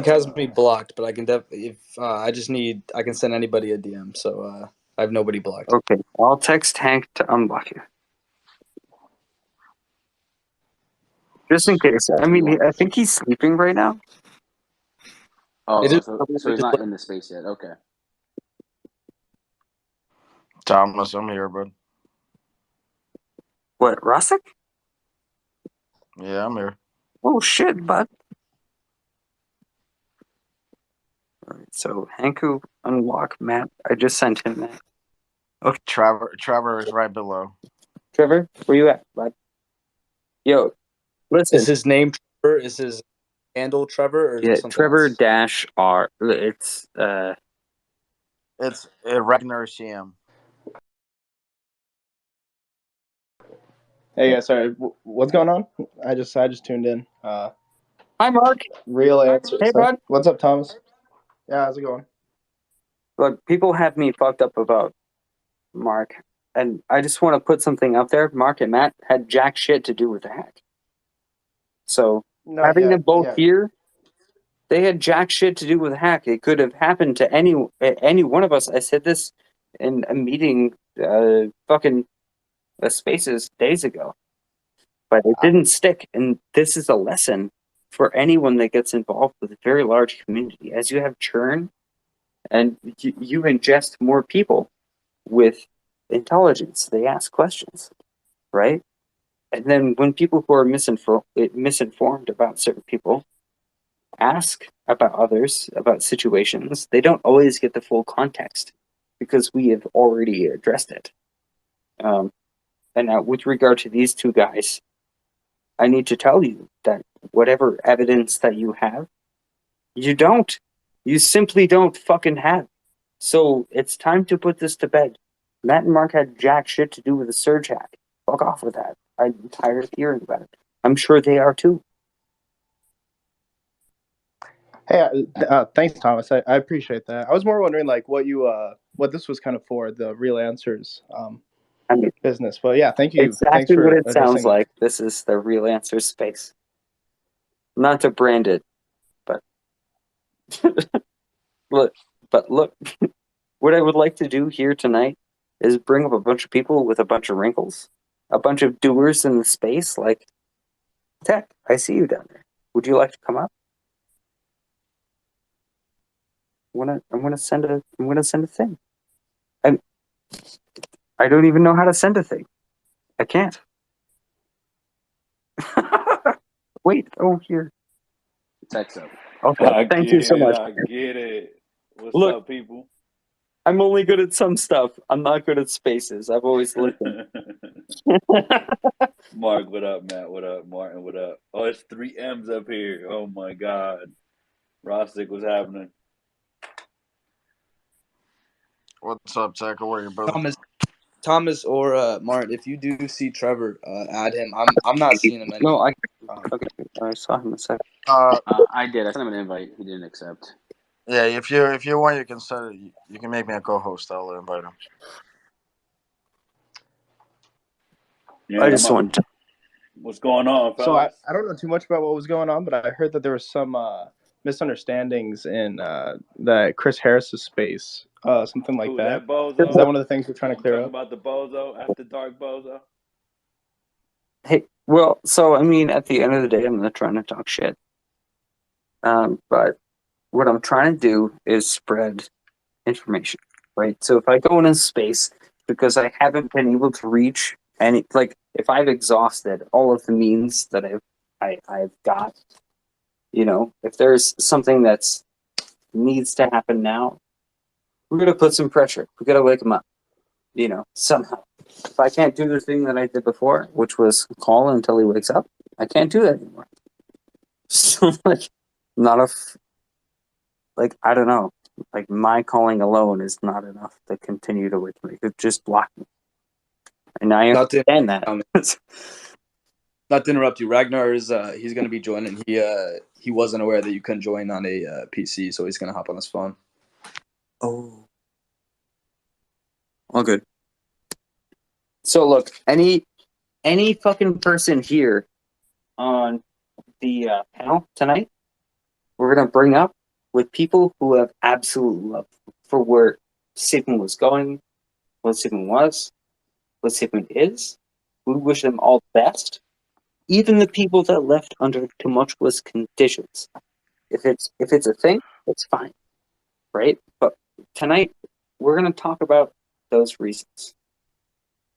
has me blocked, but I can if I just need I can send anybody a DM. So I have nobody blocked. Okay, I'll text Hank to unblock you. Just in case. I mean, I think he's sleeping right now. Oh, so he's not in the space yet. Okay. Thomas, I'm here, bud. What, Rostik? Yeah, I'm here. Oh shit, bud. Alright, so Hanku unlock Matt. I just sent him that. Okay, Trevor is right below. Trevor, where you at, bud? Yo, listen. Is his name Trevor? Is his handle Trevor, or is Yeah, it something Trevor else? dash R. It's It's Ragnar CM. Hey guys, sorry, what's going on? I just tuned in. Hi, Mark. Real answers. Hey, bud. What's up, Thomas? Yeah, how's it going? Look, people have me fucked up about Mark, and I just want to put something out there. Mark and Matt had jack shit to do with the hack. So No, having yeah, them both yeah. here, they had jack shit to do with the hack. It could have happened to any one of us. I said this in a meeting, fucking spaces days ago, but it didn't stick. And this is a lesson for anyone that gets involved with a very large community. As you have churn, and you ingest more people with intelligence, they ask questions, right? And then when people who are misinformed about certain people ask about others, about situations, they don't always get the full context because we have already addressed it. And now, with regard to these two guys, I need to tell you that whatever evidence that you have, you don't. You simply don't fucking have. So it's time to put this to bed. Matt and Mark had jack shit to do with the surge hack. Fuck off with that. I'm tired of hearing about it. I'm sure they are too. Hey, thanks, Thomas. I appreciate that. I was more wondering like what this was kind of for, the real answers I mean, business. But yeah, thank you. Thanks exactly what for it sounds addressing. like. This is the real answer space. Not to brand it, but look, what I would like to do here tonight is bring up a bunch of people with a bunch of wrinkles, a bunch of doers in the space. Like, Tech, I see you down there. Would you like to come up? I'm gonna send a thing. I don't even know how to send a thing. I can't. Wait, here. Text up. Okay, thank you so much. I get it. What's Look, up, people? I'm only good at some stuff. I'm not good at spaces. I've always listened. Mark, what up, Matt? What up, Martin? What up? Oh, it's 3M's up here. Oh my God. Rostik, what's happening? What's up, Zach? How are you, brother? Thomas or Martin, if you do see Trevor, add him. I'm not seeing him No, anymore. I saw him a second. I did. I sent him an invite. He didn't accept. Yeah, if you want, you can send it. You can make me a co-host. I'll invite him. Yeah, I just wanted to. What's going on, So fellas? I don't know too much about what was going on, but I heard that there was some misunderstandings in that Chris Harris's space, something like that. Bozo? Is that one of the things we're trying to clear talking up? about the Bozo, after dark Bozo? Hey, well, so I mean, at the end of the day, I'm not trying to talk shit. But what I'm trying to do is spread information, right? So if I go in a space because I haven't been able to reach any, like, if I've exhausted all of the means that I've got, if there's something that's needs to happen now, we're gonna put some pressure. We gotta wake them up, somehow. If I can't do the thing that I did before, which was call until he wakes up, I can't do that anymore. So I don't know. Like, my calling alone is not enough to continue to wake me. It could just block me. And I understand that. Not to interrupt you, Ragnar is he's going to be joining. He wasn't aware that you couldn't join on a PC, so he's going to hop on his phone. Oh, all good. So look, any fucking person here on the panel tonight, we're going to bring up with people who have absolute love for where Sigma was going, what Sigma was, what Sigma is. We wish them all the best. Even the people that left under tumultuous conditions. If it's a thing, it's fine, right? But tonight we're going to talk about those reasons.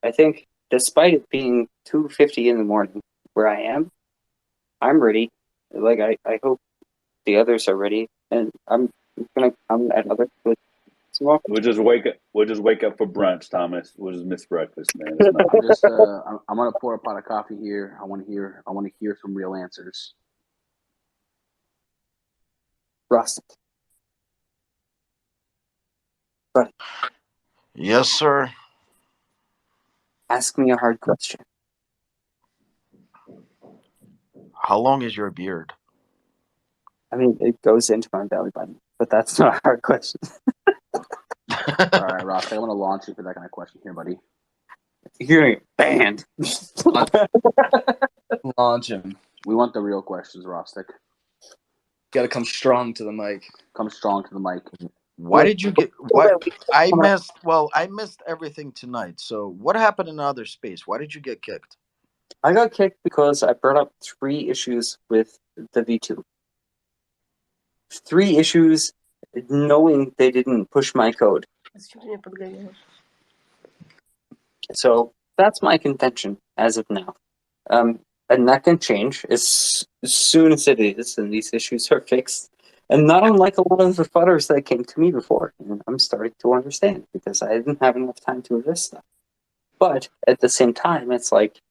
I think, despite it being 2:50 in the morning where I am, I'm ready. Like I hope the others are ready, and I'm gonna come at other with some more. We'll just wake up. We'll just wake up for brunch, Thomas. We'll just miss breakfast, man. It's not- I'm just I'm gonna pour a pot of coffee here. I want to hear some real answers. Rostik. But Yes, sir. ask me a hard question. How long is your beard? I mean, it goes into my belly button, but that's not a hard question. All right, Ross, I'm gonna launch you for that kind of question here, buddy. You're gonna get banned. Launch him. We want the real questions, Rostik. Got to come strong to the mic. Come strong to the mic. Why did you get what I missed? Well, I missed everything tonight. So what happened in outer space? Why did you get kicked? I got kicked because I brought up 3 issues with the V2. 3 issues knowing they didn't push my code. So that's my contention as of now. And that can change as soon as it is, and these issues are fixed. And not unlike a lot of the fudders that came to me before. And I'm starting to understand because I didn't have enough time to address stuff. But at the same time, it's like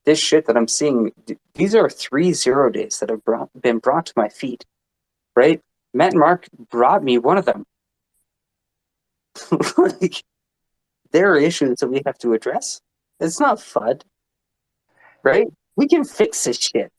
this shit that I'm seeing, these are 3 0 days that have been brought to my feet, right? Matt and Mark brought me one of them. Like, there are issues that we have to address. It's not FUD, right? We can fix this shit.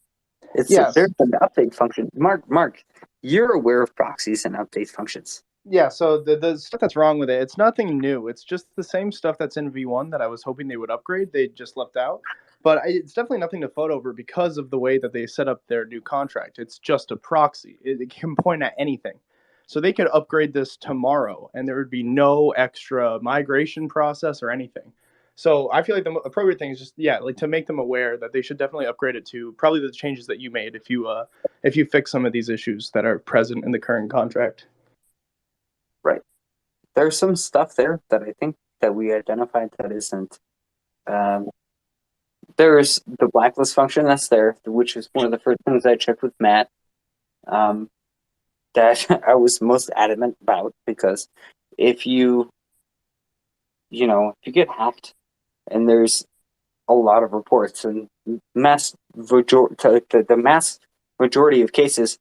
Yes. There's an update function. Mark, you're aware of proxies and update functions. Yeah, so the stuff that's wrong with it, it's nothing new. It's just the same stuff that's in V1 that I was hoping they would upgrade. They just left out. But it's definitely nothing to FUD over because of the way that they set up their new contract. It's just a proxy. It can point at anything. So they could upgrade this tomorrow, and there would be no extra migration process or anything. So I feel like the appropriate thing is just, like to make them aware that they should definitely upgrade it to probably the changes that you made if you fix some of these issues that are present in the current contract. Right. There's some stuff there that I think that we identified that isn't. There's the blacklist function that's there, which is one of the first things I checked with Matt. That I was most adamant about because if you get hacked and there's a lot of reports and the mass majority of cases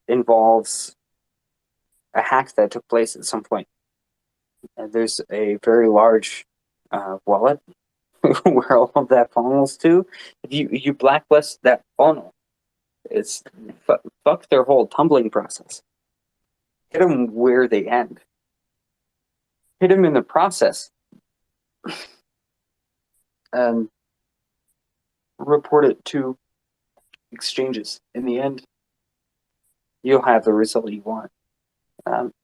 involves a hack that took place at some point. And there's a very large wallet where all of that funnels to. If you blacklist that funnel, it's fuck their whole tumbling process. Hit them where they end. Hit them in the process. And report it to exchanges. In the end, you'll have the result you want.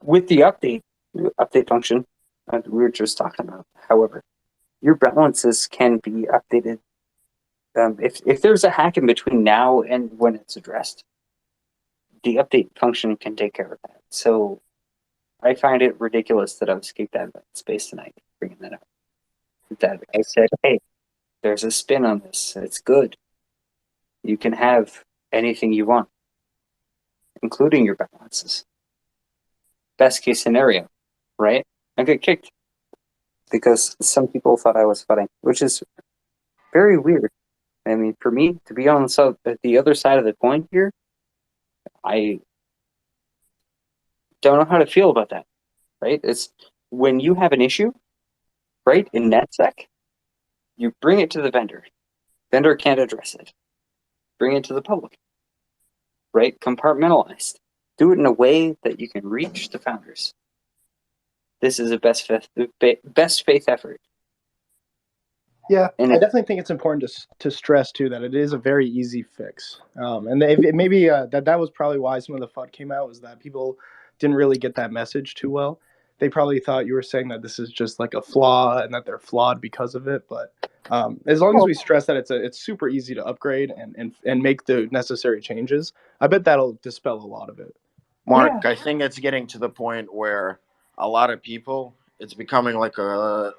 With the update function that we were just talking about, however, your balances can be updated. If there's a hack in between now and when it's addressed, the update function can take care of that. So I find it ridiculous that I was kicked out of space tonight, bringing that up. That I said, hey, there's a spin on this. It's good. You can have anything you want, including your balances. Best case scenario, right? I get kicked because some people thought I was fudding, which is very weird. I mean, for me to be on the other side of the coin here, I don't know how to feel about that, right? It's when you have an issue, right, in NetSec, you bring it to the vendor. Vendor can't address it. Bring it to the public, right? Compartmentalized. Do it in a way that you can reach the founders. This is a best faith effort. Yeah, And I definitely think it's important to stress too that it is a very easy fix, and maybe that was probably why some of the FUD came out, was that people didn't really get that message too well. They probably thought you were saying that this is just like a flaw and that they're flawed because of it. But as long as we stress that it's super easy to upgrade and make the necessary changes, I bet that'll dispel a lot of it. Mark, yeah, I think it's getting to the point where a lot of people, it's becoming like a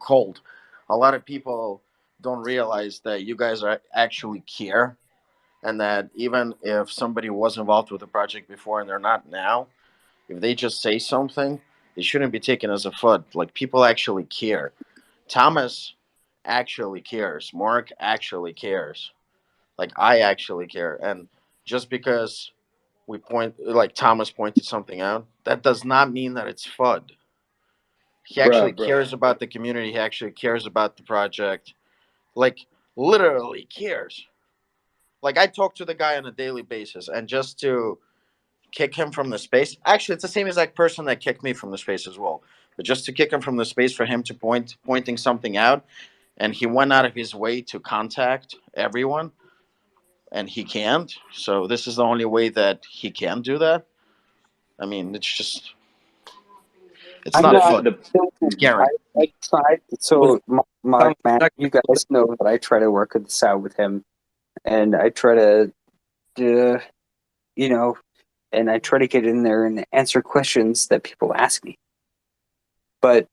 cult. A lot of people don't realize that you guys are actually care, and that even if somebody was involved with the project before and they're not now, if they just say something, it shouldn't be taken as a FUD. Like, people actually care. Thomas actually cares. Mark actually cares. Like, I actually care. And just because like Thomas pointed something out, that does not mean that it's FUD. He actually Bruh. cares about the community. He actually cares about the project. Like, literally cares. Like, I talk to the guy on a daily basis, and just to kick him from the space. Actually, it's the same exact person that kicked me from the space as well. But just to kick him from the space, for him to pointing something out, and he went out of his way to contact everyone, and he can't. So this is the only way that he can do that. I mean, it's I not know. The, fun. the, It's caring. I tried. Was So, Mark, Tom man, back? you guys know that I try to work this out with him, and I try to, uh, you know, and I try to get in there and answer questions that people ask me. But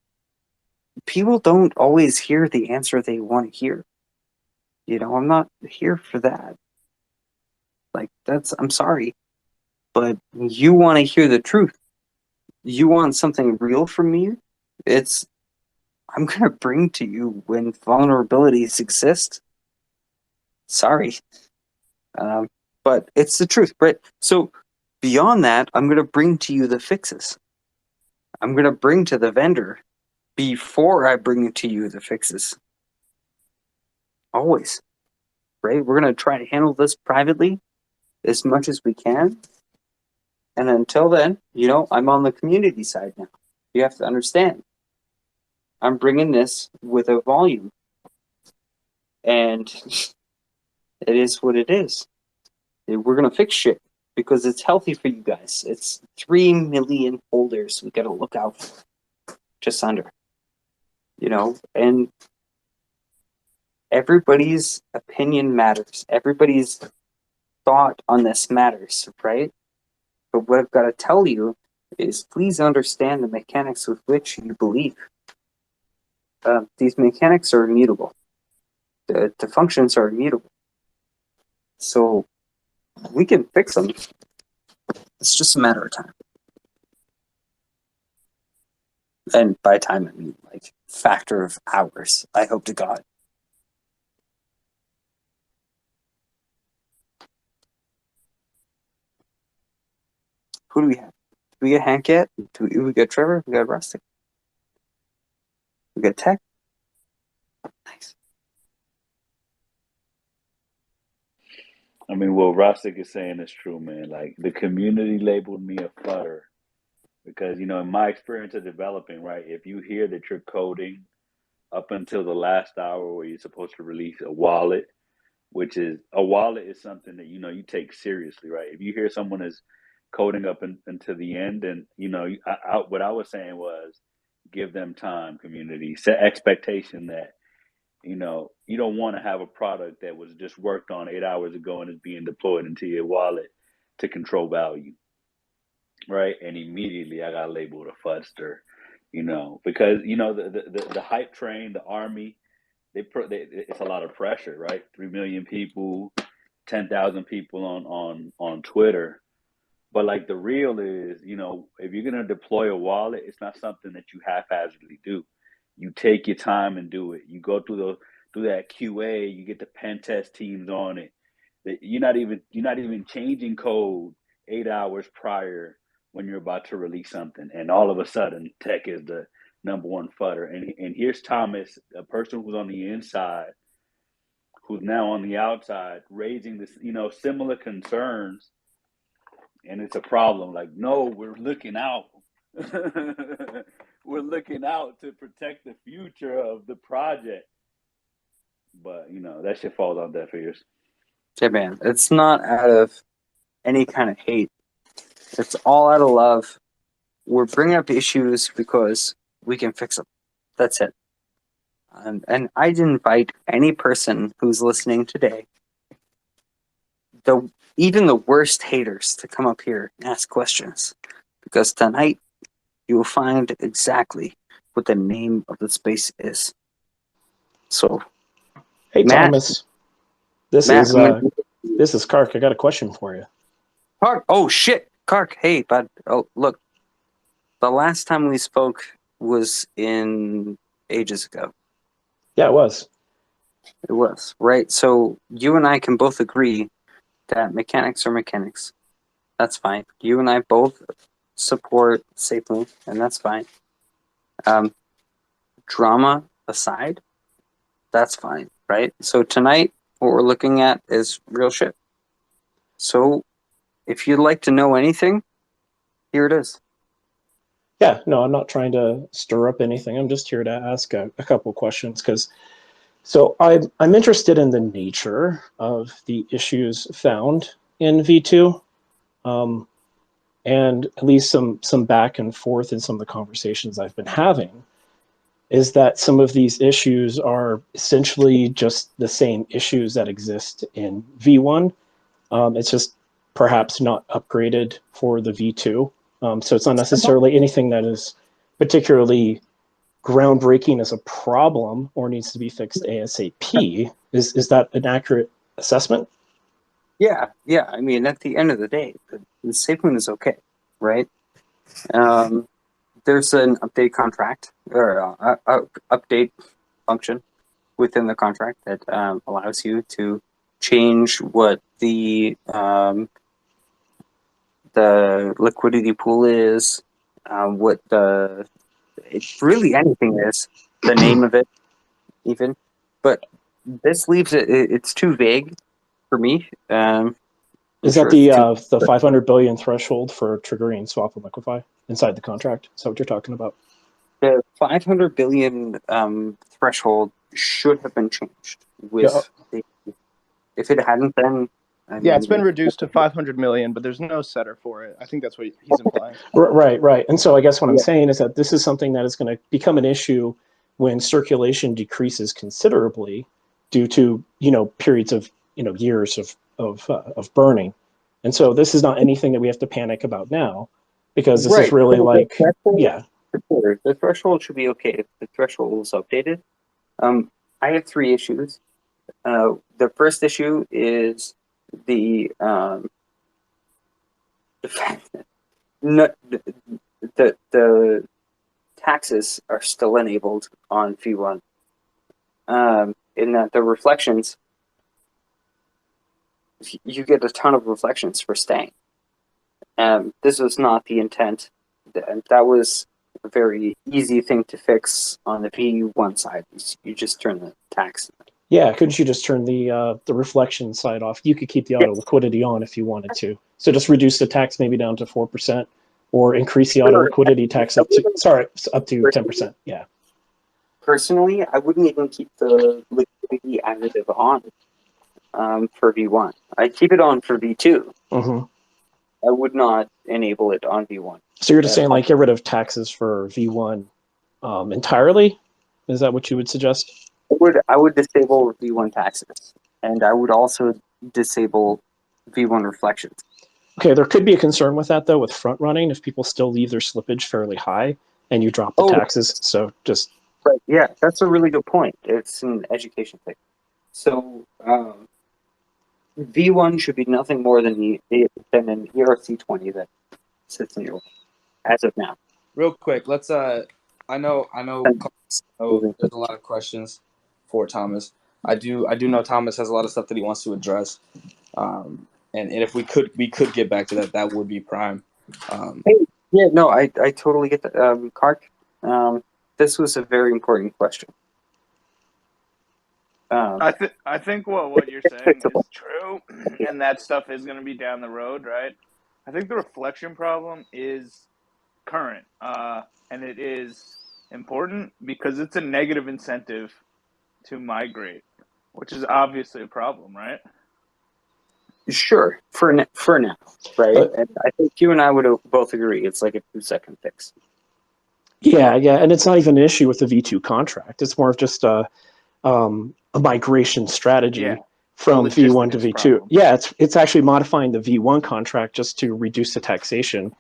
people don't always hear the answer they want to hear. I'm not here for that. Like, I'm sorry, but you want to hear the truth. You want something real from me. It's I'm gonna bring to you when vulnerabilities exist. Sorry, um, but it's the truth, right? So beyond that, I'm gonna bring to you the fixes. I'm gonna bring to the vendor before I bring to you the fixes. Always, right? We're gonna try to handle this privately as much as we can. And until then, I'm on the community side now. You have to understand. I'm bringing this with a volume, and it is what it is. We're gonna fix shit because it's healthy for you guys. It's 3 million holders we gotta look out for, just under. And everybody's opinion matters. Everybody's thought on this matters, right? But what I've got to tell you is please understand the mechanics with which you believe. These mechanics are immutable. The functions are immutable. So we can fix them. It's just a matter of time. And by time, I mean like factor of hours, I hope to God. Who do we have? Do we get Hank yet? Do we get Trevor? We got Rostik. We got Tech. Nice. I mean, what Rostik is saying is true, man. Like, the community labeled me a futter because, in my experience of developing, right, if you hear that you're coding up until the last hour where you're supposed to release a wallet, which is a wallet is something that, you take seriously, right? If you hear someone is coding up until the end, and, what I was saying was give them time, community, set expectation that, you don't want to have a product that was just worked on 8 hours ago and is being deployed into your wallet to control value, right? And immediately I got labeled a fudster, because the hype train, the army, it's a lot of pressure, right? 3 million people, 10,000 people on Twitter. But like the real is, if you're gonna deploy a wallet, it's not something that you haphazardly do. You take your time and do it. You go through that QA. You get the pen test teams on it. That you're not even changing code 8 hours prior when you're about to release something, and all of a sudden, tech is the number one fodder. And here's Thomas, a person who's on the inside, who's now on the outside, raising this, similar concerns, and it's a problem. Like, no, we're looking out. We're looking out to protect the future of the project. but that shit falls on deaf ears. Yeah, man, it's not out of any kind of hate. It's all out of love. We're bringing up issues because we can fix them. That's it. And I'd invite any person who's listening today, even the worst haters, to come up here and ask questions. Because tonight, you will find exactly what the name of the space is. So, Hey, Matt, Thomas. This Matt, is Kark. I got a question for you. Kark. Oh shit, Kark. Hey, bud. Oh, look. The last time we spoke was in ages ago. Yeah, it was. It was, right? So you and I can both agree that mechanics are mechanics. That's fine. You and I both support safe move, and that's fine. Drama aside, that's fine, right? So tonight, what we're looking at is real shit. So if you'd like to know anything, here it is. Yeah, no, I'm not trying to stir up anything. I'm just here to ask a couple questions because I'm interested in the nature of the issues found in V2, and at least some back and forth in some of the conversations I've been having is that some of these issues are essentially just the same issues that exist in V1. It's just perhaps not upgraded for the V2. So it's not necessarily anything that is particularly groundbreaking as a problem or needs to be fixed ASAP. Is that an accurate assessment? Yeah. I mean, at the end of the day, the safe move is okay, right? There's an update contract or update function within the contract that allows you to change what the liquidity pool is, what it's really anything is, the name of it even. But this leaves it's too vague for me. Is that the 500 billion threshold for triggering swap and liquefy inside the contract? Is that what you're talking about? The 500 billion threshold should have been changed with if it hadn't been. It's been reduced to 500 million, but there's no setter for it. I think that's what he's implying. Right. And so I guess what I'm saying is that this is something that is going to become an issue when circulation decreases considerably due to periods of years of burning. And so this is not anything that we have to panic about now, because this is really the threshold should be okay if the threshold is updated. I have 3 issues. The first issue is the fact that the taxes are still enabled on V1. In that the reflections, you get a ton of reflections for staying. This was not the intent. That was a very easy thing to fix on the V1 side. You just turn the tax. Yeah, couldn't you just turn the reflection side off? You could keep the auto liquidity on if you wanted to. So just reduce the tax maybe down to 4%, or increase the auto liquidity tax up to 10%. Yeah. Personally, I wouldn't even keep the liquidity additive on for V1. I'd keep it on for V2. Mm-hmm. I would not enable it on V1. So you're just saying get rid of taxes for V1 entirely? Is that what you would suggest? I would disable V1 taxes, and I would also disable V1 reflections. Okay, there could be a concern with that though, with front running, if people still leave their slippage fairly high and you drop the taxes. So just yeah, that's a really good point. It's an education thing. So V1 should be nothing more than an ERC20 that sits in your as of now. Real quick, let's I know there's a lot of questions for Thomas. I do know Thomas has a lot of stuff that he wants to address. And if we could get back to that would be prime. Yeah, no, I totally get that. Kark, this was a very important question. I think what you're saying is true, and that stuff is going to be down the road, right? I think the reflection problem is current, and it is important because it's a negative incentive to migrate. which is obviously a problem, right? Sure, for now, right? And I think you and I would both agree it's like a 2-second fix. Yeah, and it's not even an issue with the V2 contract. It's more of just a migration strategy Yeah. from V1 to Logistics V2. problem. Yeah, it's actually modifying the V1 contract just to reduce the taxation.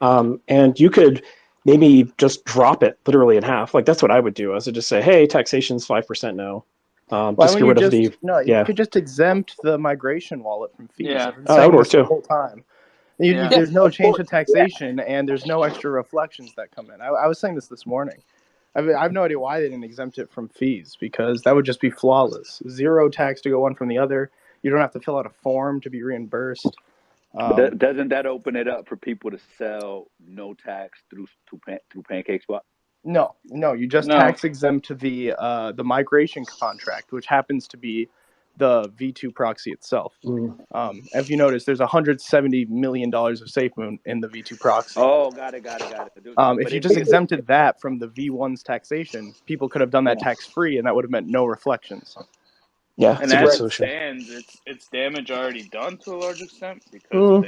And you could maybe just drop it literally in half. Like, that's what I would do. I would just say, hey, taxation's 5% now. Why Just wouldn't get you rid of just the you could just exempt the migration wallet from fees. Yeah. I've been that saying would work this the too. whole time. Yeah. There's no of change course. to taxation, and there's no extra reflections that come in. I was saying this morning. I have no idea why they didn't exempt it from fees, because that would just be flawless. Zero tax to go one from the other. You don't have to fill out a form to be reimbursed. But doesn't that open it up for people to sell no tax through Pancake Swap? No, you just No. tax exempt the migration contract, which happens to be the V2 proxy itself. If you notice, there's $170 million of SafeMoon in the V2 proxy. Oh, got it. If you just exempted that from the V1's taxation, people could have done that tax-free, and that would have meant no reflections. Yeah, And it's a good as it solution. stands, it's damage already done to a large extent, because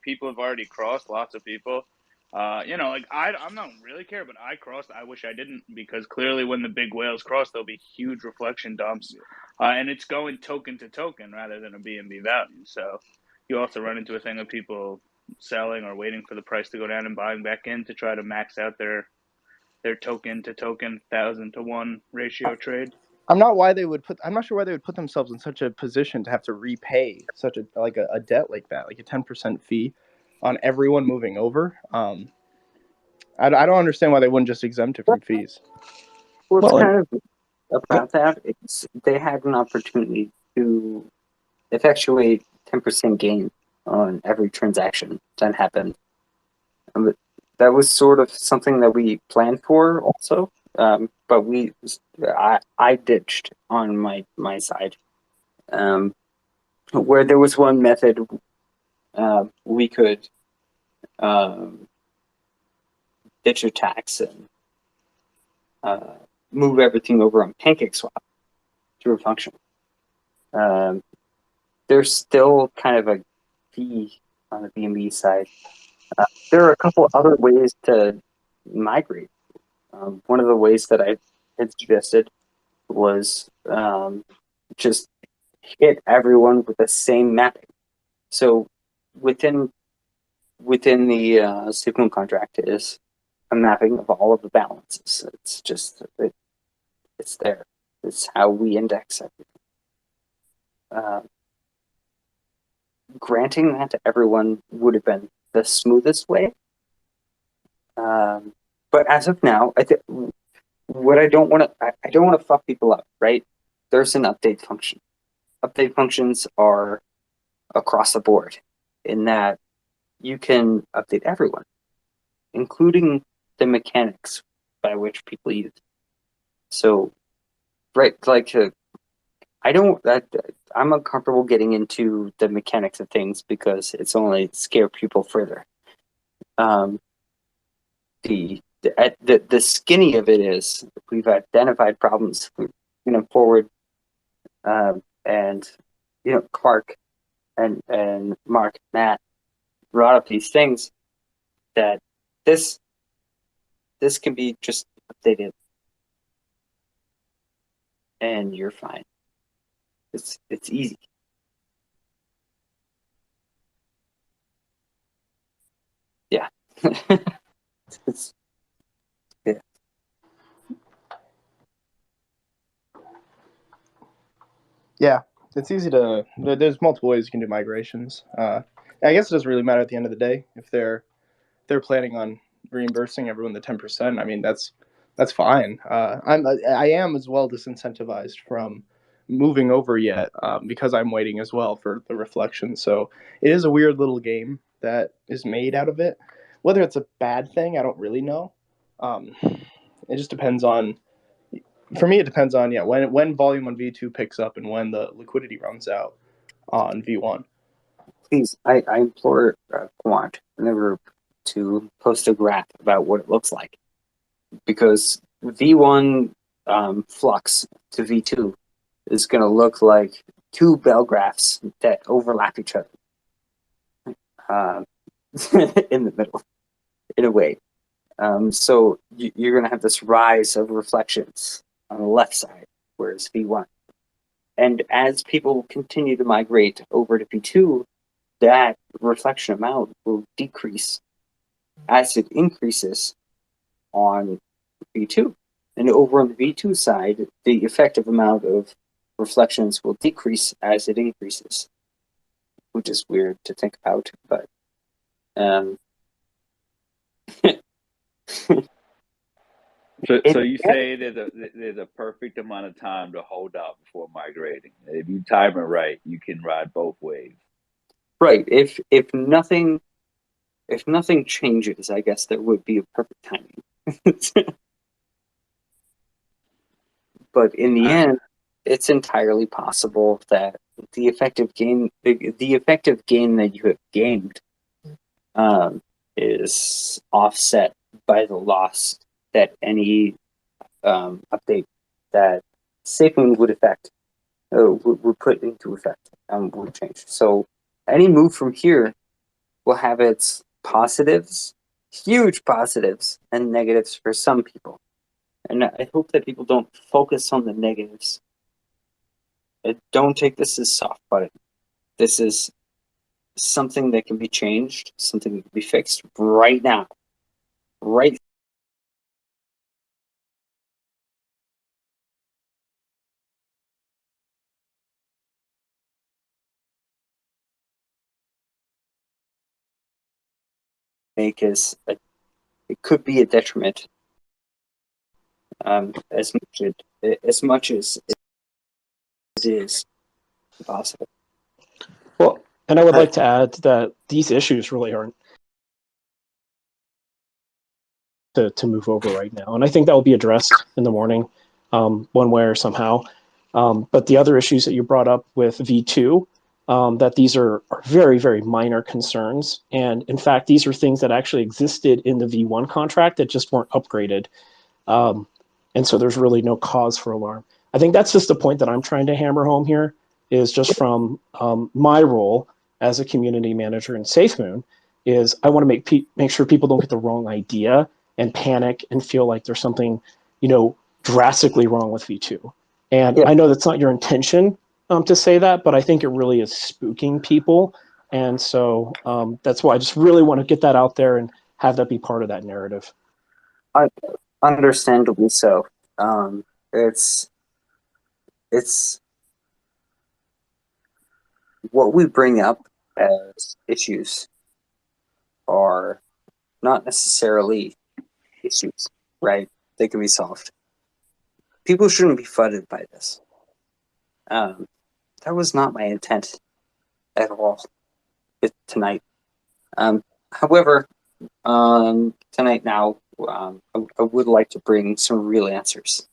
people have already crossed, lots of people. Like I'm not really care, but I crossed. I wish I didn't, because clearly when the big whales cross, there'll be huge reflection dumps, and it's going token to token rather than a BNB value. So you also run into a thing of people selling or waiting for the price to go down and buying back in to try to max out their token to token 1,000 to 1 ratio trade. I'm not sure why they would put themselves in such a position to have to repay such a debt like that, like a 10% fee on everyone moving over. I don't understand why they wouldn't just exempt it from fees. Well, it's Well, kind of about that. They had an opportunity to effectuate 10% gain on every transaction that happened. That was sort of something that we planned for also, but I ditched on my side, where there was one method we could ditch a tax and move everything over on PancakeSwap through a function. There's still kind of a fee on the BNB side. There are a couple other ways to migrate. One of the ways that I had suggested was just hit everyone with the same mapping. So within the SafeMoon contract is a mapping of all of the balances. It's just it's there. It's how we index everything. Granting that to everyone would have been the smoothest way. But as of now, what I don't want to fuck people up, right? There's an update function. Update functions are across the board in that you can update everyone, including the mechanics by which people use. So, right, like I'm uncomfortable getting into the mechanics of things because it's only scare people further. The skinny of it is we've identified problems, forward, and Clark and Mark, Matt brought up these things that this can be just updated, and you're fine. It's easy. Yeah. It's Yeah, it's easy to. There's multiple ways you can do migrations. I guess it doesn't really matter at the end of the day if they're planning on reimbursing everyone the 10%. I mean, that's fine. I am as well disincentivized from moving over yet, because I'm waiting as well for the reflection. So it is a weird little game that is made out of it. Whether it's a bad thing, I don't really know. It just depends on. For me, it depends on when volume on V2 picks up and when the liquidity runs out on V1. Please, I implore Quant in the group to post a graph about what it looks like, because V1 flux to V2 is going to look like two bell graphs that overlap each other in the middle, in a way. So you're going to have this rise of reflections on the left side, whereas V1. And as people continue to migrate over to V2, that reflection amount will decrease as it increases on V2. And over on the V2 side, the effective amount of reflections will decrease as it increases, which is weird to think about, but So you say there's a perfect amount of time to hold out before migrating. If you time it right, you can ride both ways. right. If nothing changes, I guess there would be a perfect timing. But in the end, it's entirely possible that the effective gain that you have gained is offset by the loss that any update that SafeMoon would affect would put into effect would change. So any move from here will have its positives, huge positives, and negatives for some people. And I hope that people don't focus on the negatives. Don't take this as soft button. This is something that can be changed, something that can be fixed right now. Right. Make as it could be a detriment. As much as it is possible. Well, and I would like to add that these issues really aren't to move over right now. And I think that will be addressed in the morning, one way or somehow. But the other issues that you brought up with V2, that these are very, very minor concerns. And in fact, these are things that actually existed in the V1 contract that just weren't upgraded. And so there's really no cause for alarm. I think that's just the point that I'm trying to hammer home here, is just from my role as a community manager in SafeMoon, is I want to make sure people don't get the wrong idea and panic and feel like there's something, drastically wrong with V2. And I know that's not your intention to say that, but I think it really is spooking people. And so that's why I just really want to get that out there and have that be part of that narrative. Understandably so. It's what we bring up as issues are not necessarily issues, right? They can be solved. People shouldn't be flooded by this. That was not my intent at all tonight. However, tonight now, I would like to bring some real answers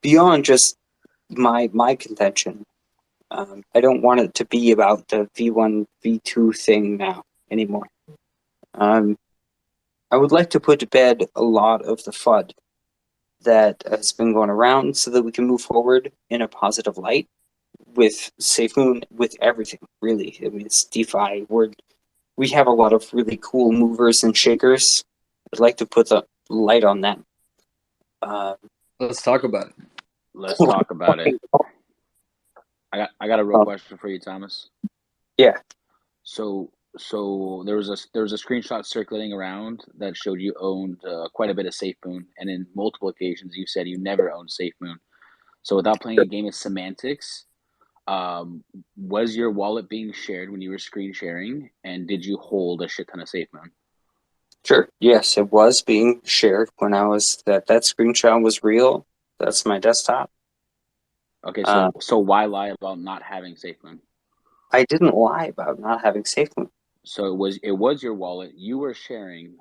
beyond just my contention. I don't want it to be about the V1, V2 thing now anymore. I would like to put to bed a lot of the FUD that has been going around so that we can move forward in a positive light with SafeMoon, with everything, really. I mean, it's DeFi. We have a lot of really cool movers and shakers. I'd like to put the light on them. Let's talk about it. Let's talk about it. I got a real question for you, Thomas. Yeah. So there was a screenshot circulating around that showed you owned quite a bit of SafeMoon, and in multiple occasions you said you never owned SafeMoon. So without playing a game of semantics, was your wallet being shared when you were screen sharing, and did you hold a shit ton of SafeMoon? Sure. Yes, it was being shared when I was that screenshot was real. That's my desktop. Okay, so why lie about not having SafeMoon? I didn't lie about not having SafeMoon. So it was your wallet. You were sharing,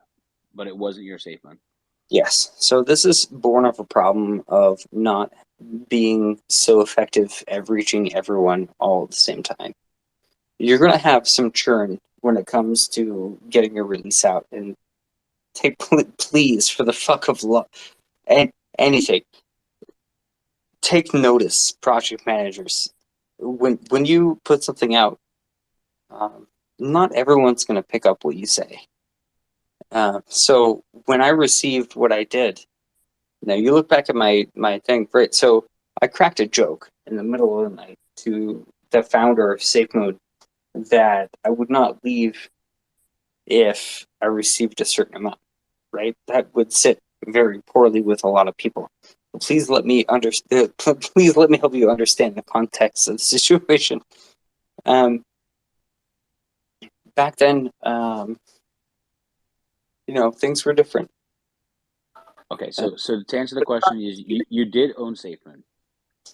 but it wasn't your SafeMoon. Yes. So this is born of a problem of not being so effective at reaching everyone all at the same time. You're going to have some churn when it comes to getting your release out, and please, for the fuck of love, and anything. take notice, project managers. When you put something out, not everyone's going to pick up what you say. So when I received what I did, now you look back at my thing, right? So I cracked a joke in the middle of the night to the founder of SafeMoon that I would not leave if I received a certain amount, right? That would sit very poorly with a lot of people. Please let me understand. Please let me help you understand the context of the situation. Back then, things were different. Okay, so to answer the question, is you did own SafeMoon?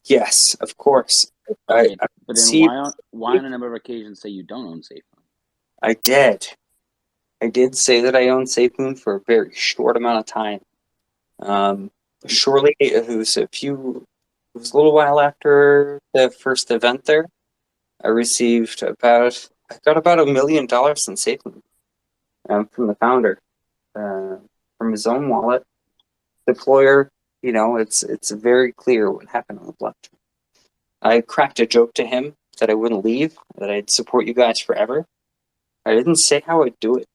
Yes, of course. Okay, I but then why on a number of occasions say you don't own SafeMoon? I did. I did say that I owned SafeMoon for a very short amount of time. Surely it was a little while after the first event there. I got about $1 million in SafeMoon from the founder, from his own wallet. Deployer, it's very clear what happened on the blockchain. I cracked a joke to him that I wouldn't leave, that I'd support you guys forever. I didn't say how I'd do it.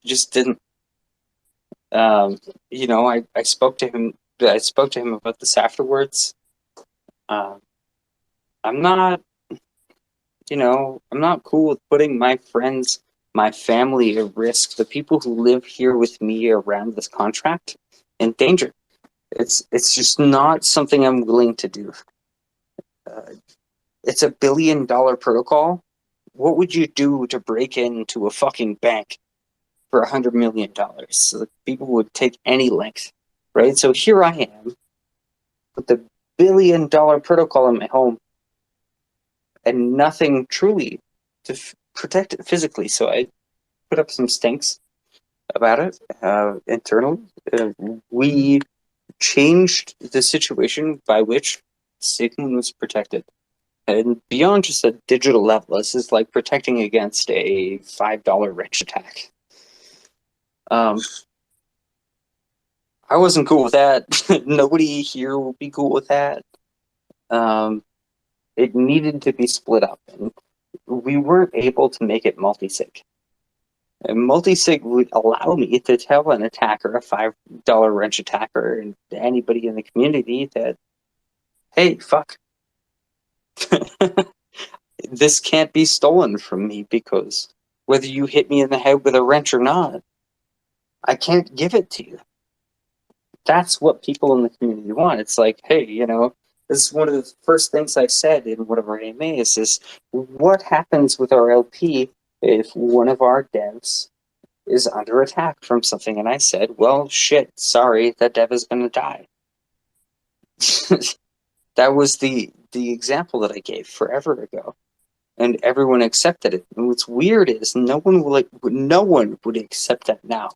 Just didn't. I spoke to him. I spoke to him about this afterwards. I'm not, I'm not cool with putting my friends, my family at risk. The people who live here with me around this contract in danger. It's just not something I'm willing to do. It's $1 billion protocol. What would you do to break into a fucking bank for $100 million? So people would take any length, right? So here I am with the $1 billion protocol in my home and nothing truly to protect it physically. So I put up some stinks about it internally. We changed the situation by which SafeMoon was protected. And beyond just a digital level, this is like protecting against a $5 wrench attack. I wasn't cool with that. Nobody here will be cool with that. It needed to be split up, and we weren't able to make it multi-sig. And multi-sig would allow me to tell an attacker, a $5 wrench attacker, and anybody in the community that, hey, fuck. This can't be stolen from me because whether you hit me in the head with a wrench or not, I can't give it to you. That's what people in the community want. It's like, hey, this is one of the first things I said in one of our AMAs is what happens with our LP if one of our devs is under attack from something? And I said, well, shit, sorry, that dev is going to die. That was the example that I gave forever ago. And everyone accepted it. And what's weird is no one would accept that now.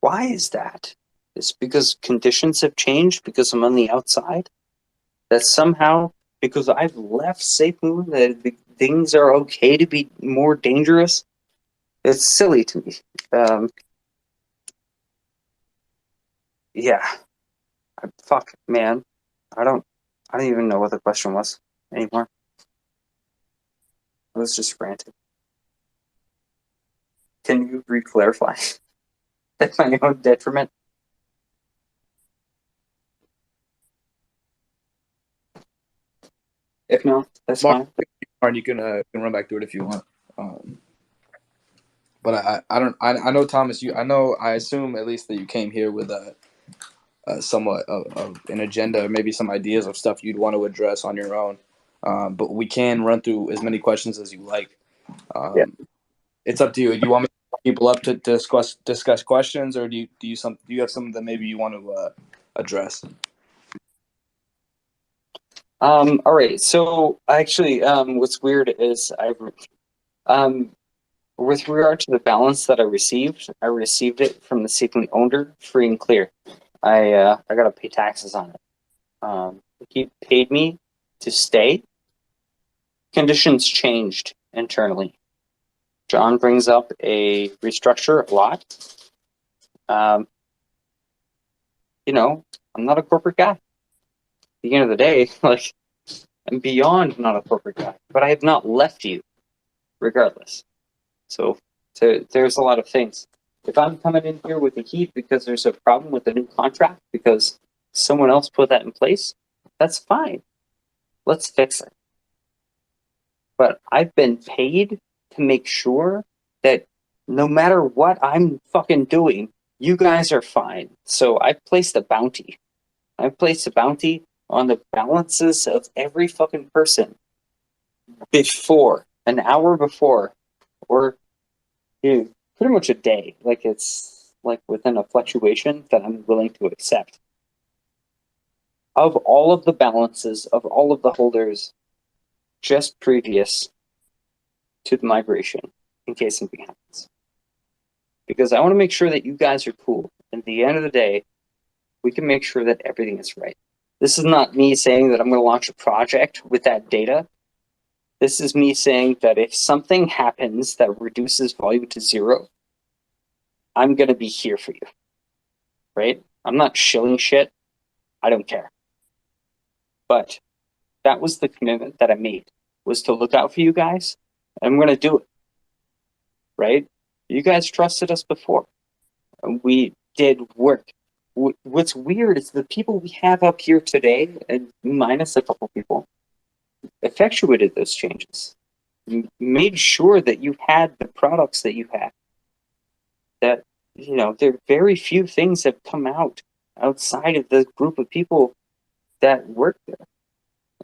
Why is that? It's because conditions have changed, because I'm on the outside? That somehow, because I've left SafeMoon, that things are okay to be more dangerous? It's silly to me. Yeah. Fuck, man. I don't even know what the question was anymore. I was just ranting. Can you re-clarify? At my own detriment? If not, that's Mark, fine. you can run back through it if you want. But I know Thomas. I assume at least that you came here with somewhat of an agenda, or maybe some ideas of stuff you'd want to address on your own. But we can run through as many questions as you like. Yeah. It's up to you. Do you want me to call people up to discuss questions, or do you have something that maybe you want to address? All right. So actually, what's weird is with regard to the balance that I received it from the SafeMoon owner free and clear. I gotta pay taxes on it. He paid me to stay. Conditions changed internally. John brings up a restructure a lot. you know, I'm not a corporate guy. At the end of the day, like, I'm beyond not a corporate guy, but I have not left you regardless. So there's a lot of things. If I'm coming in here with the heat because there's a problem with the new contract because someone else put that in place, that's fine. Let's fix it. But I've been paid to make sure that no matter what I'm fucking doing, you guys are fine. So I placed a bounty. I placed a bounty on the balances of every fucking person before, an hour before, or pretty much a day. Like it's like within a fluctuation that I'm willing to accept. Of all of the balances of all of the holders just previous to the migration, in case something happens. Because I want to make sure that you guys are cool. At the end of the day, we can make sure that everything is right. This is not me saying that I'm going to launch a project with that data. This is me saying that if something happens that reduces volume to 0, I'm going to be here for you. Right? I'm not shilling shit. I don't care. But that was the commitment that I made, was to look out for you guys. And I'm going to do it. Right? You guys trusted us before. We did work. What's weird is the people we have up here today, and minus a couple people, effectuated those changes. You made sure that you had the products that you had. That, you know, there are very few things that have come out outside of the group of people that work there.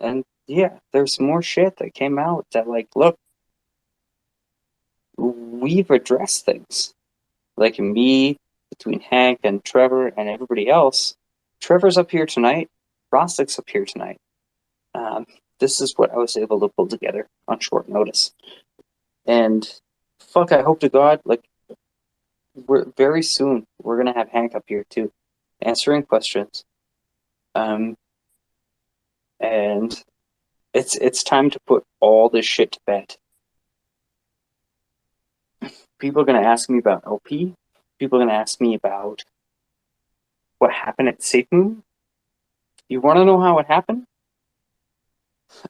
And yeah, there's more shit that came out that, like, look, we've addressed things. Like me, between Hank and Trevor and everybody else. Trevor's up here tonight. Rostik's up here tonight. This is what I was able to pull together on short notice. And fuck, I hope to God, like, very soon we're gonna have Hank up here too, answering questions. And it's time to put all this shit to bed. People are gonna ask me about LP. People are gonna ask me about what happened at Safe Moon. You want to know how it happened?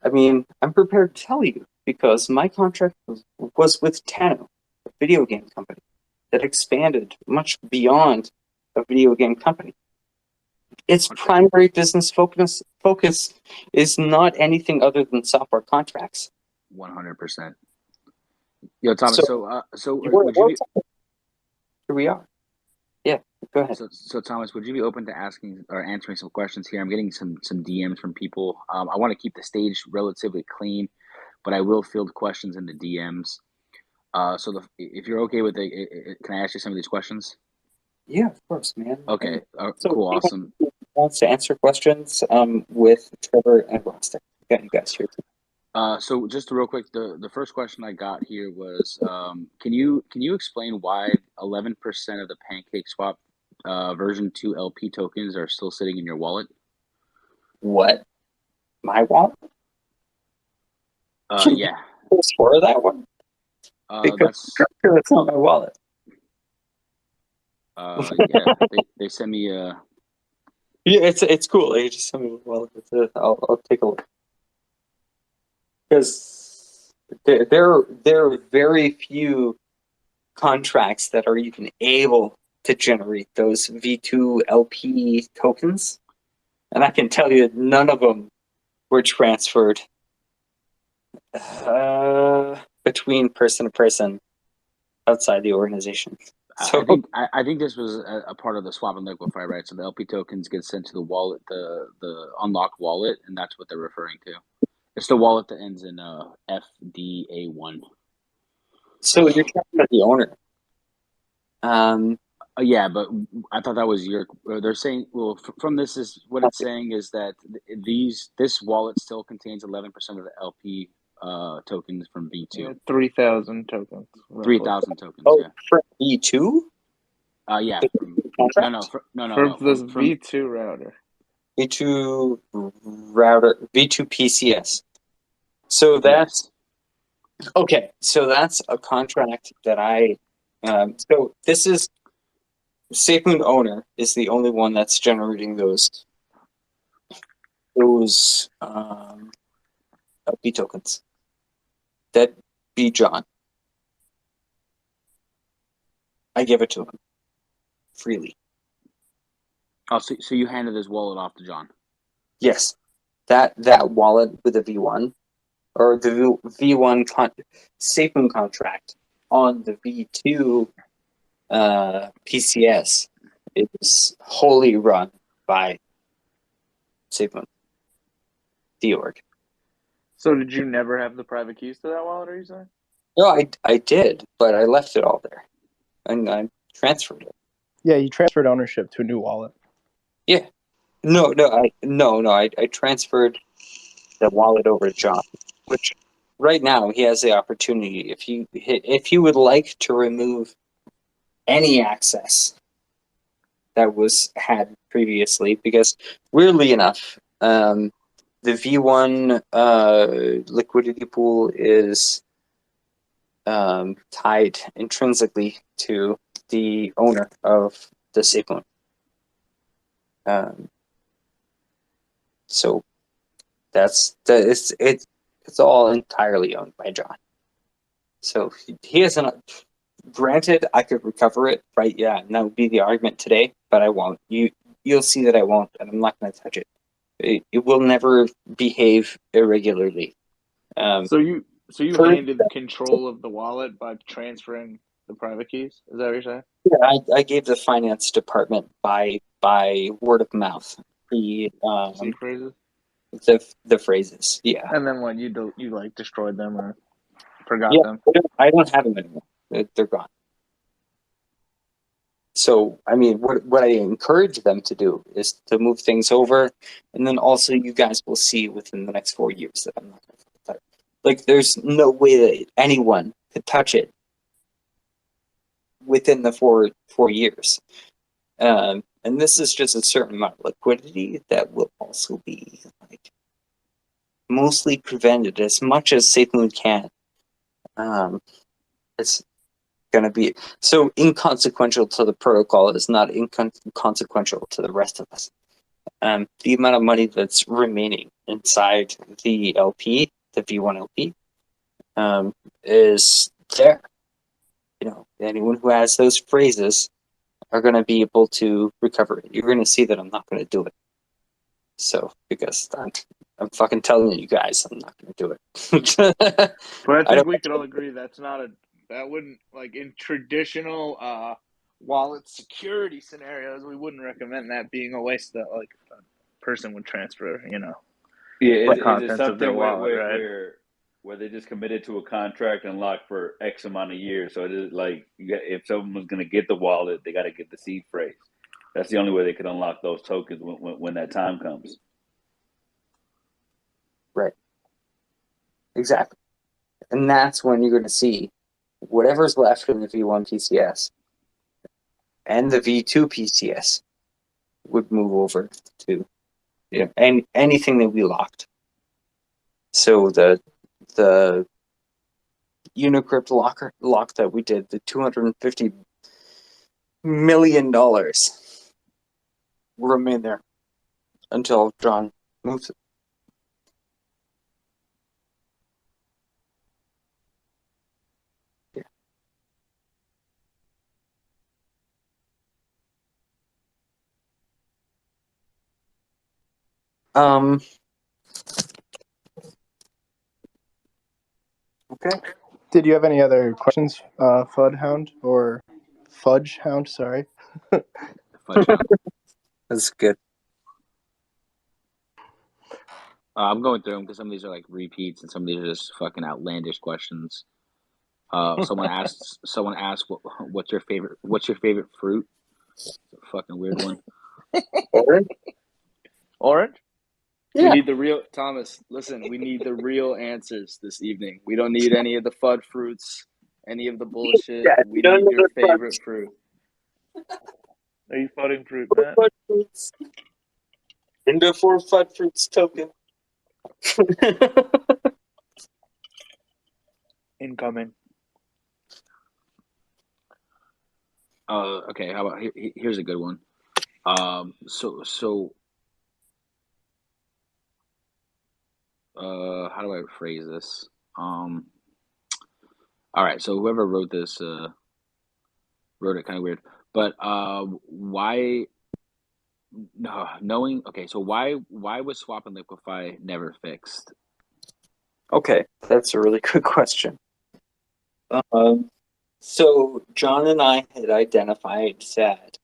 I mean, I'm prepared to tell you because my contract was with Tano, a video game company that expanded much beyond a video game company. Its primary business focus is not anything other than software contracts. 100%. Yo, Thomas. So would you be... Here we are. Yeah, go ahead. So Thomas, would you be open to asking or answering some questions here? I'm getting some DMs from people. I want to keep the stage relatively clean, but I will field questions in the DMs. If you're okay with it, can I ask you some of these questions? Yeah, of course, man. Okay, cool, awesome. Wants to answer questions with Trevor and Rostik. Got you guys here. So just real quick, the first question I got here was, can you explain why 11% of the Pancake Swap version 2 LP tokens are still sitting in your wallet? What? My wallet? Yeah. For that one? Because it's not my wallet. Yeah, they sent me yeah, it's cool. They just sent me my wallet. I'll take a look. Because there are very few contracts that are even able to generate those V2 LP tokens. And I can tell you none of them were transferred between person to person outside the organization. So I think this was a part of the swap and liquefy, right? So the LP tokens get sent to the wallet, the unlocked wallet, and that's what they're referring to. It's the wallet that ends in FDA1. So you're talking about the owner. Yeah, but I thought that was your. They're saying, well, from this is what it's saying is that this wallet still contains 11% of the LP tokens from V2. Yeah, 3,000 tokens. 3,000 tokens. Oh, yeah. For V2? Yeah. From this V2 router. V2 router, V2 PCS. So that's okay. So that's a contract that I. So this is SafeMoon owner is the only one that's generating those B tokens. That be John. I give it to him freely. Oh, so you handed this wallet off to John? Yes, that wallet with the V1 or the V1 SafeMoon contract on the V2 PCS is wholly run by SafeMoon, the org. So did you never have the private keys to that wallet, are you saying? No, I did, but I left it all there, and I transferred it. Yeah, you transferred ownership to a new wallet. Yeah, I transferred the wallet over to John, which right now he has the opportunity. If you would like to remove any access that was had previously, because weirdly enough, the V1 liquidity pool is tied intrinsically to the owner of the SafeMoon. So it's all entirely owned by John. So he hasn't. Granted, I could recover it, right? Yeah, and that would be the argument today, but I won't. You'll see that I won't, and I'm not going to touch it. It will never behave irregularly. So you handed control of the wallet by transferring the private keys? Is that what you're saying? Yeah, I gave the finance department by word of mouth the phrases. The phrases. Yeah. And then what you like destroyed them or forgot them? I don't have them anymore. They're gone. So, I mean, what I encourage them to do is to move things over, and then also you guys will see within the next 4 years that I'm not going to touch it. Like, there's no way that anyone could touch it within the 4 years. And this is just a certain amount of liquidity that will also be like mostly prevented as much as SafeMoon can. It's going to be so inconsequential to the protocol is not inconsequential to the rest of us. The amount of money that's remaining inside the LP, the V1 LP, is there. You know, anyone who has those phrases are going to be able to recover it. You're going to see that I'm not going to do it. So, because I'm fucking telling you guys, I'm not going to do it. But I think we could all agree that wouldn't, like, in traditional wallet security scenarios, we wouldn't recommend that being a waste that, like, a person would transfer, you know. Yeah, the contents of their wallet, where they just committed to a contract and locked for X amount of years. So it is like if someone's going to get the wallet, they got to get the seed phrase. That's the only way they can unlock those tokens when that time comes. Right. Exactly. And that's when you're going to see whatever's left in the V1 PCS and the V2 PCS would move over to anything that we locked. So the Unicrypt lock that we did, the $250 million will remain there until John moves it. Yeah. Okay. Did you have any other questions, Fudhound or Fudgehound? Sorry. Fudgehound. That's good. I'm going through them because some of these are like repeats and some of these are just fucking outlandish questions. Someone asked, what's your favorite fruit? It's a fucking weird one. Orange? Yeah. We need the real Thomas. Listen, we need the real answers this evening. We don't need any of the FUD fruits, any of the bullshit. Yeah, we need your favorite fruit. Are you fudding fruit, Matt? FUD fruits. Into 4 FUD fruits token. Incoming. Okay. How about here's a good one. How do I phrase this? All right. So whoever wrote this wrote it kind of weird, but why? No, knowing. Okay. So why was swap and liquefy never fixed? Okay, that's a really good question. So John and I had identified that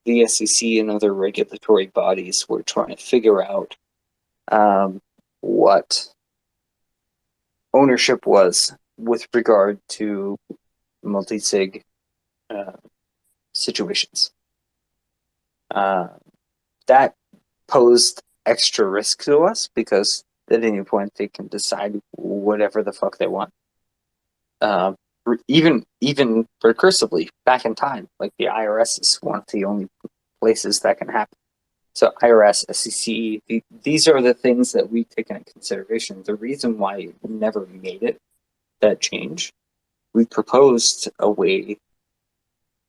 the SEC and other regulatory bodies were trying to figure out what ownership was with regard to multi-sig situations. That posed extra risk to us because at any point they can decide whatever the fuck they want. Even recursively back in time, like the IRS is one of the only places that can happen. So IRS, SEC, these are the things that we take into consideration. The reason why we never made it, that change, we proposed a way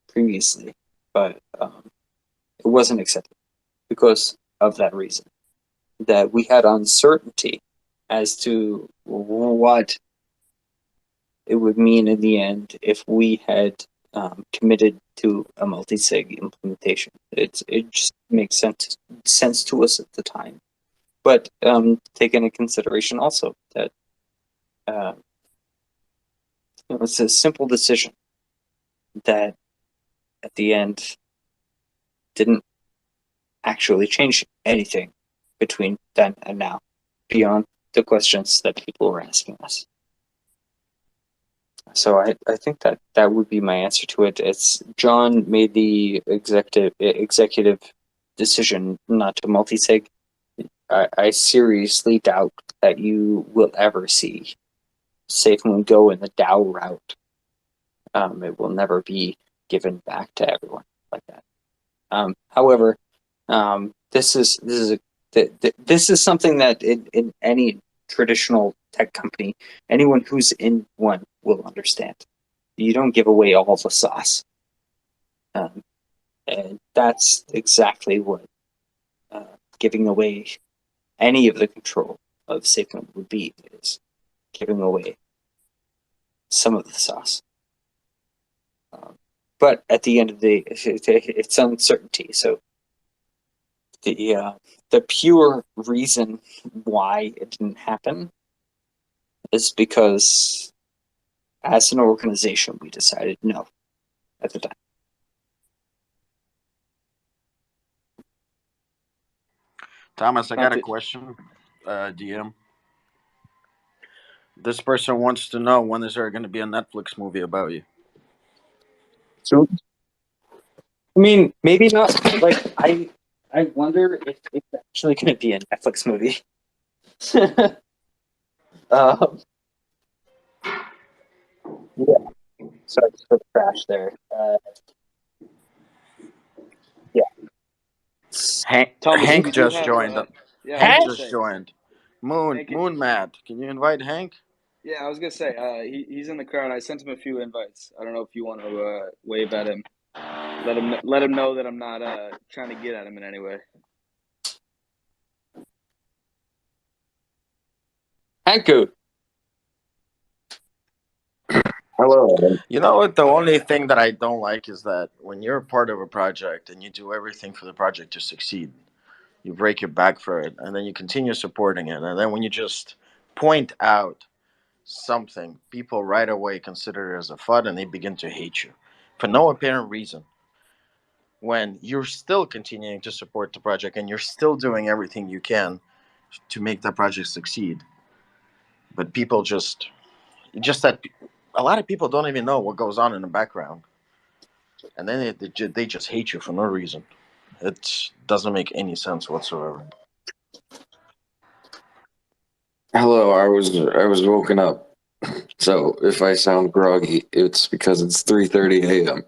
previously, but it wasn't accepted because of that reason. That we had uncertainty as to what it would mean in the end if we had committed to a multi-sig implementation. It just makes sense to us at the time. But take into consideration also that it's a simple decision that at the end didn't actually change anything between then and now, beyond the questions that people were asking us. So I think that would be my answer to it. It's John made the executive decision not to multi-sig. I seriously doubt that you will ever see SafeMoon go in the DAO route. It will never be given back to everyone like that. However, this is something that in any traditional tech company, anyone who's in one will understand. You don't give away all the sauce, and that's exactly what giving away any of the control of SafeMoon would be, is giving away some of the sauce. But at the end of the day, it's uncertainty. So the pure reason why it didn't happen is because, as an organization, we decided no at the time. Thomas, I got a question. DM. This person wants to know, when is there going to be a Netflix movie about you? So, I mean, maybe not. Like, I wonder if it's actually going to be a Netflix movie. Yeah. Sorry for the crash there. Yeah. Thomas, Hank we do just have. joined. Yeah, I was Hank gonna just say. joined. Moon Mad. Can you invite Hank? Yeah, I was gonna say he's in the crowd. I sent him a few invites. I don't know if you want to wave at him. Let him know that I'm not trying to get at him in any way. Hanku. Hello. You know what? The only thing that I don't like is that when you're a part of a project and you do everything for the project to succeed, you break your back for it, and then you continue supporting it, and then when you just point out something, people right away consider it as a FUD and they begin to hate you for no apparent reason. When you're still continuing to support the project and you're still doing everything you can to make that project succeed, but people just that a lot of people don't even know what goes on in the background, and then they just hate you for no reason. It doesn't make any sense whatsoever. Hello. I was woken up. So if I sound groggy, it's because it's 3:30 a.m.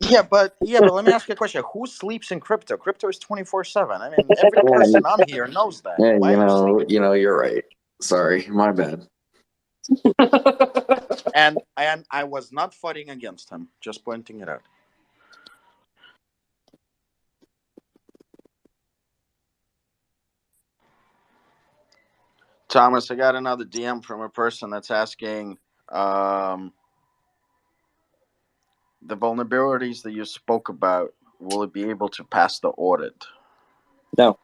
Yeah, but let me ask you a question. Who sleeps in crypto? Crypto is 24/7. I mean, every person on here knows that. Yeah, Why are you sleeping? you're right. Sorry, my bad. And I was not fighting against him, just pointing it out. Thomas, I got another DM from a person that's asking the vulnerabilities that you spoke about, will it be able to pass the audit? No.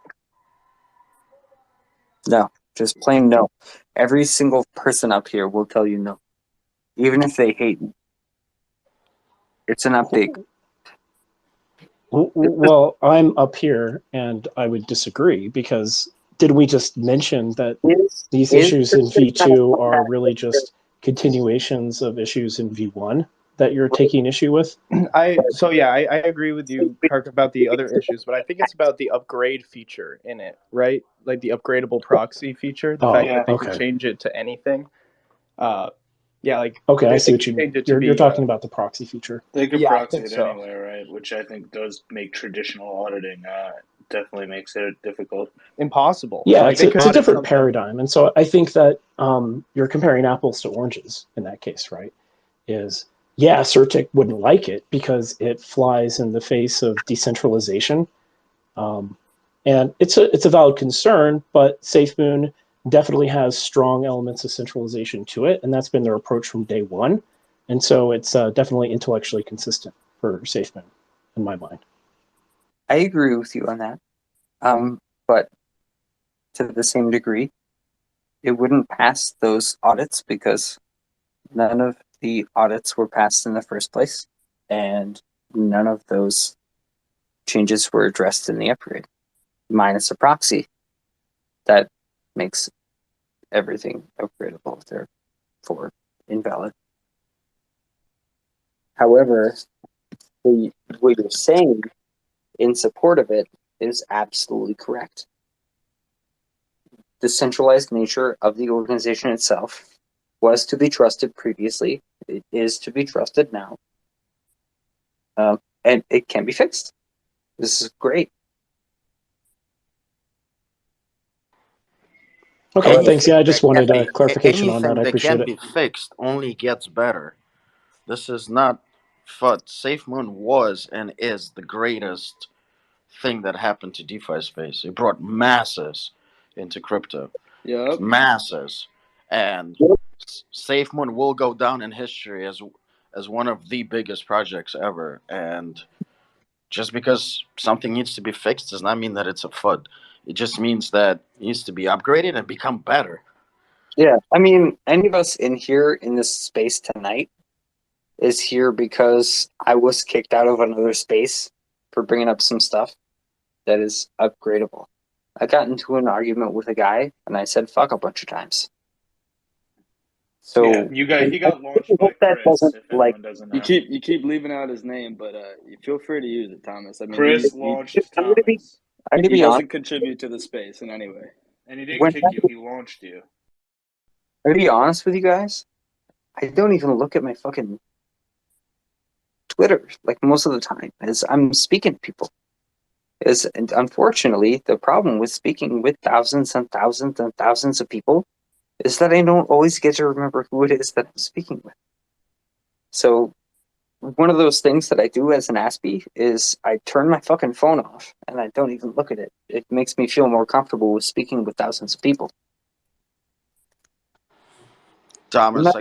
No. Just plain no. Every single person up here will tell you no. Even if they hate me. It's an update. Well, I'm up here and I would disagree because did we just mention that these issues in V2 are really just continuations of issues in V1 that you're taking issue with? I agree with you, Kirk, about the other issues, but I think it's about the upgrade feature in it, right? Like the upgradable proxy feature, the fact that they can change it to anything. Okay, I see what you mean. You're talking about the proxy feature. They could Yeah, I proxy think it so. anyway, right? Which I think does make traditional auditing definitely makes it difficult. Impossible. Yeah, Like, it's a different something. paradigm. And so I think that you're comparing apples to oranges in that case, right? Certic wouldn't like it because it flies in the face of decentralization. And it's a valid concern, but SafeMoon definitely has strong elements of centralization to it, and that's been their approach from day one. And so it's definitely intellectually consistent for SafeMoon, in my mind. I agree with you on that. But to the same degree, it wouldn't pass those audits because none of the audits were passed in the first place, and none of those changes were addressed in the upgrade, minus a proxy that makes everything upgradable, therefore invalid. However, what you're saying in support of it is absolutely correct. The centralized nature of the organization itself was to be trusted previously. It is to be trusted now. And it can be fixed. This is great. Okay, thanks. Yeah, I just wanted a clarification on that. I appreciate it. Anything that can be fixed only gets better. This is not FUD. SafeMoon was and is the greatest thing that happened to DeFi space. It brought masses into crypto. Yep. Masses. And SafeMoon will go down in history as one of the biggest projects ever. And just because something needs to be fixed does not mean that it's a FUD. It just means that it needs to be upgraded and become better. Yeah, I mean, any of us in here in this space tonight is here because I was kicked out of another space for bringing up some stuff that is upgradable. I got into an argument with a guy and I said fuck a bunch of times. So yeah, he got launched by Chris. If anyone doesn't know, you keep leaving out his name, but you feel free to use it, Thomas. I mean, Chris launched Thomas. He doesn't contribute to the space in any way, and he didn't kick you. He launched you. I'm gonna be honest with you guys. I don't even look at my fucking Twitter like most of the time as I'm speaking to people. And unfortunately, the problem with speaking with thousands and thousands and thousands of people is that I don't always get to remember who it is that I'm speaking with. So one of those things that I do as an Aspie is I turn my fucking phone off and I don't even look at it. It makes me feel more comfortable with speaking with thousands of people. Thomas,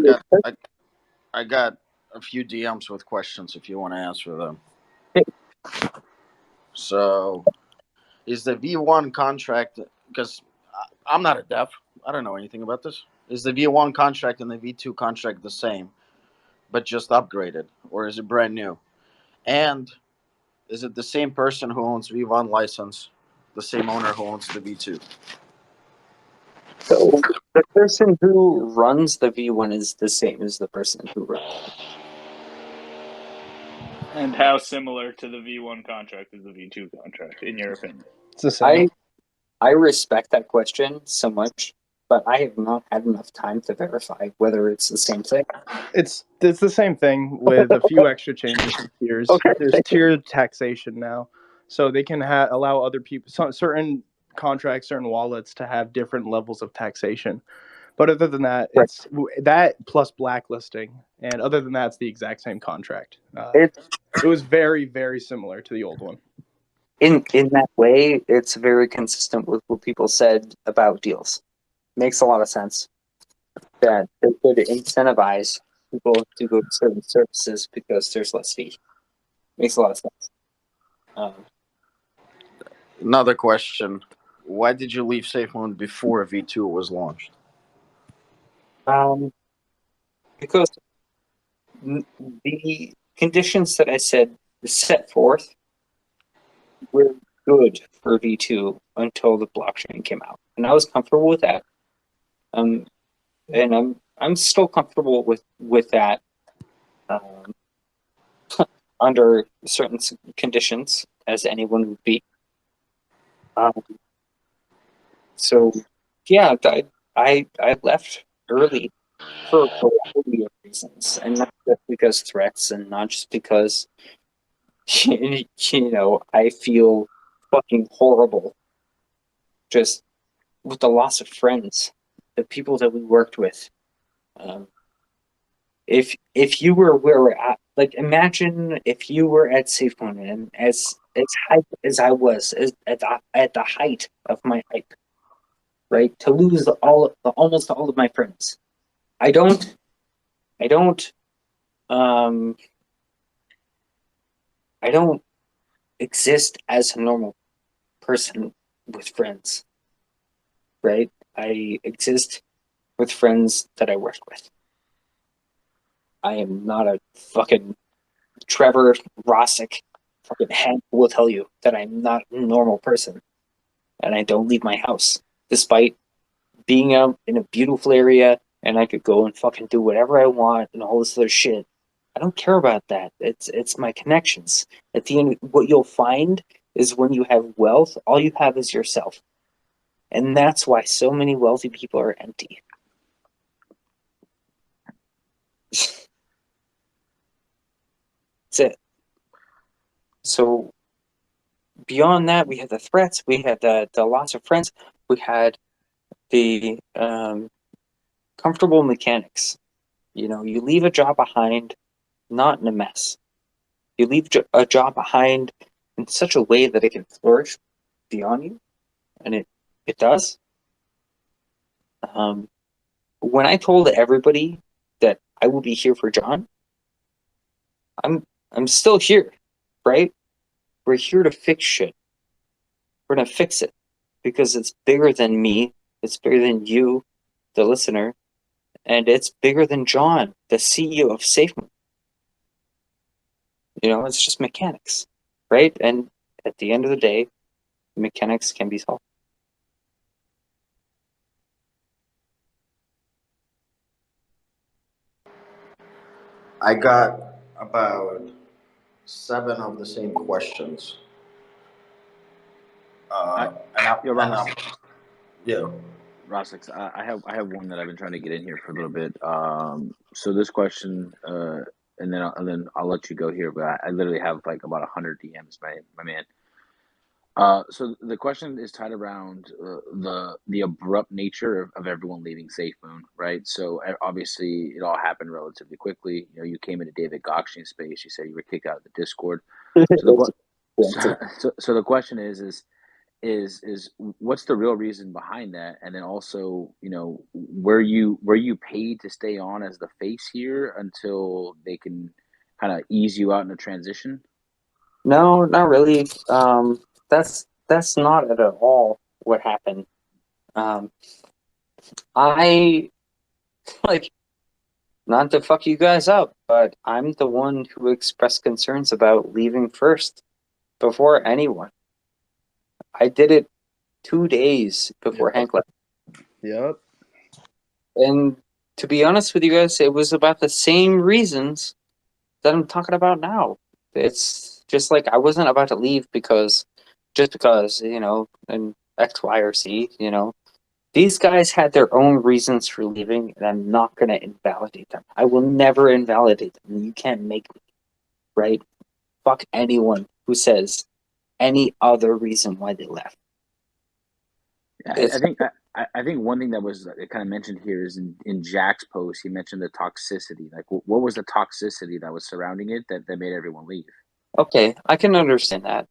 I got a few DMs with questions if you want to answer them. So, is the V1 contract, because I'm not a dev, I don't know anything about this. Is the V1 contract and the V2 contract the same, but just upgraded, or is it brand new? And is it the same person who owns V1 license, the same owner who owns the V2? So the person who runs the V1 is the same as the person who runs it. And how similar to the V1 contract is the V2 contract, in your opinion? It's the same. I respect that question so much, but I have not had enough time to verify whether it's the same thing. It's the same thing with a few extra changes to tiers. Okay, There's tiered taxation now, so they can allow other people, certain contracts, certain wallets to have different levels of taxation. But other than that, it's that plus blacklisting, and other than that, it's the exact same contract. It was very, very similar to the old one. In that way, it's very consistent with what people said about deals. makes a lot of sense that they could incentivize people to go to certain services because there's less fee. Makes a lot of sense. Another question: why did you leave SafeMoon before V2 was launched? Because the conditions that I said set forth were good for V2 until the blockchain came out, and I was comfortable with that. And I'm still comfortable with that under certain conditions, as anyone would be. So, yeah, I left early for a variety of reasons, and not just because threats, and not just because I feel fucking horrible just with the loss of friends, the people that we worked with. If you were where we're at, like imagine if you were at SafeMoon and as hype as I was at the height of my hype, right? To lose almost all of my friends. I don't um I don't exist as a normal person with friends, right? I exist with friends that I work with. I am not a fucking Trevor Rostik. Fucking Hank will tell you that I'm not a normal person, and I don't leave my house, despite being out in a beautiful area, and I could go and fucking do whatever I want and all this other shit. I don't care about that. It's my connections. At the end, what you'll find is when you have wealth, all you have is yourself, and that's why so many wealthy people are empty. That's it. So beyond that, we had the threats, we had the loss of friends, we had the comfortable mechanics. You leave a job behind, not in a mess. You leave a job behind in such a way that it can flourish beyond you, and it does. When I told everybody that I will be here for John, I'm still here, right? We're here to fix shit. We're gonna fix it because it's bigger than me. It's bigger than you, the listener, and it's bigger than John, the CEO of SafeMoon. It's just mechanics, right? And at the end of the day, mechanics can be solved. I got about 7 of the same questions. Yeah. Rostik, I have one that I've been trying to get in here for a little bit. So this question, and then I'll let you go here. But I literally have like about 100 DMs, my man. So the question is tied around the abrupt nature of everyone leaving SafeMoon, right? So obviously it all happened relatively quickly. You came into David Gokshin's space. You said you were kicked out of the Discord. So the question is what's the real reason behind that? And then also, were you paid to stay on as the face here until they can kind of ease you out in the transition? No, not really. That's not at all what happened. I like not to fuck you guys up, but I'm the one who expressed concerns about leaving first before anyone. I did it 2 days before Hank left. Yep. And to be honest with you guys, it was about the same reasons that I'm talking about now. It's just like I wasn't about to leave because and X, Y, or Z, These guys had their own reasons for leaving, and I'm not going to invalidate them. I will never invalidate them. You can't make me, right? Fuck anyone who says any other reason why they left. I think one thing that was kind of mentioned here is in Jack's post, he mentioned the toxicity. Like, what was the toxicity that was surrounding it that made everyone leave? Okay, I can understand that.